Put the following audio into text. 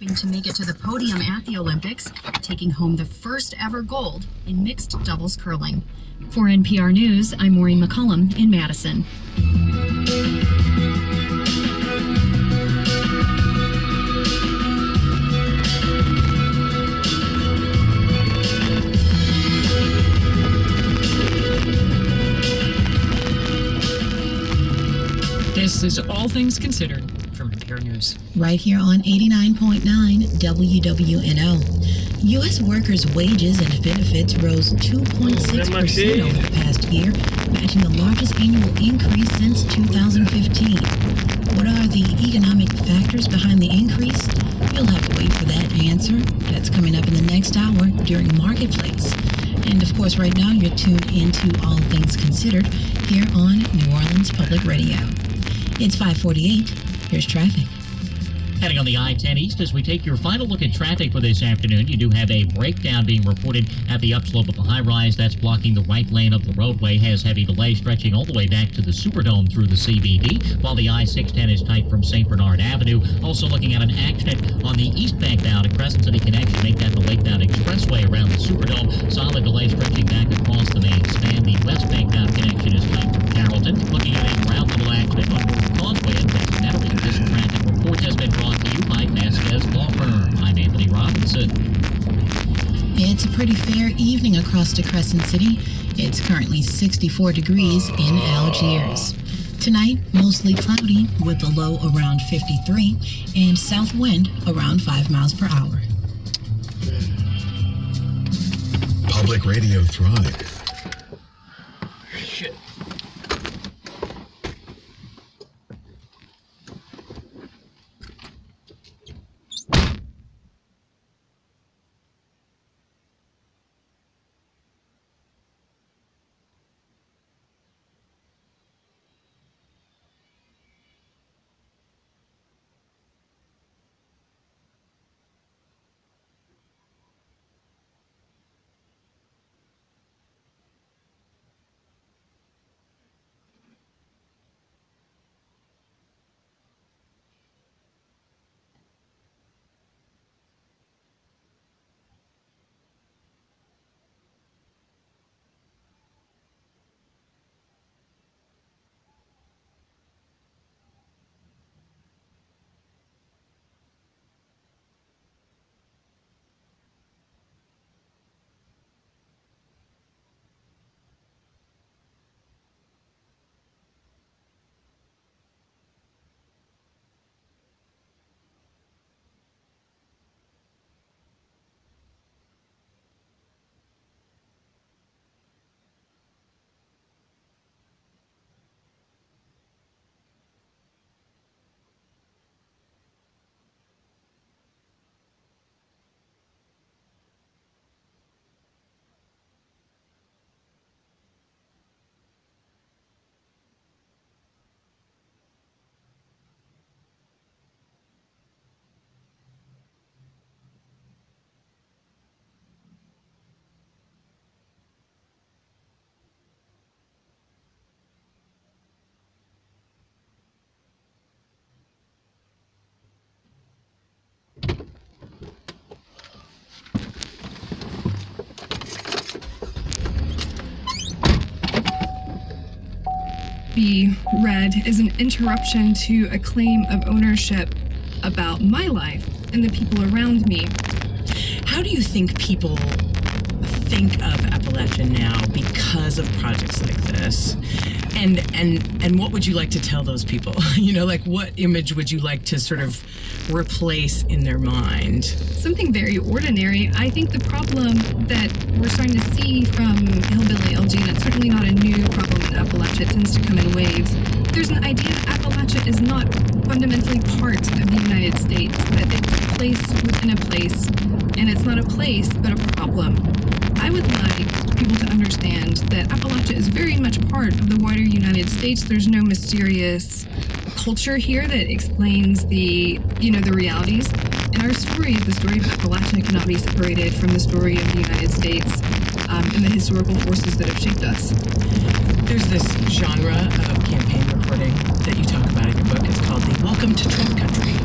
hoping to make it to the podium at the Olympics, taking home the first ever gold in mixed doubles curling. For NPR News, I'm Maureen McCullum in Madison. This is All Things Considered from NPR News. Right here on 89.9 WWNO. U.S. workers' wages and benefits rose 2.6% over the past year, matching the largest annual increase since 2015. What are the economic factors behind the increase? You'll have to wait for that answer. That's coming up in the next hour during Marketplace. And of course, right now you're tuned into All Things Considered here on New Orleans Public Radio. It's 5:48. Here's traffic. Heading on the I-10 East as we take your final look at traffic for this afternoon. You do have a breakdown being reported at the upslope of the high-rise. That's blocking the right lane of the roadway. Has heavy delay stretching all the way back to the Superdome through the CBD, while the I-610 is tight from St. Bernard Avenue. Also looking at an accident on the eastbound bound at Crescent City Connection. Make that the Lakebound Expressway around the Superdome. Solid delay stretching back across the main span. The westbound bound connection is tight from Carrollton. Looking at a ground level accident on North Causeway at Metairie. This traffic report has been brought to you by Vasquez Law Firm. I'm Anthony Robinson. It's a pretty fair evening across to Crescent City. It's currently 64 degrees in Algiers. Tonight, mostly cloudy with a low around 53 and south wind around 5 miles per hour. Public Radio Thrive. Shit. Be read as an interruption to a claim of ownership about my life and the people around me. How do you think people think of Appalachia now because of projects like this? And what would you like to tell those people? You know, like what image would you like to sort of replace in their mind? Something very ordinary. I think the problem that we're starting to see from hillbilly LG, and it's certainly not a new problem in Appalachia, it tends to come in waves. There's an idea that Appalachia is not fundamentally part of the United States, that it's a place within a place, and it's not a place, but a problem. I would like people to understand that Appalachia is very much part of the wider United States. There's no mysterious culture here that explains the realities. And our story is the story of Appalachia cannot be separated from the story of the United States and the historical forces that have shaped us. There's this genre of campaign reporting that you talk about in your book. It's called the Welcome to Trump Country.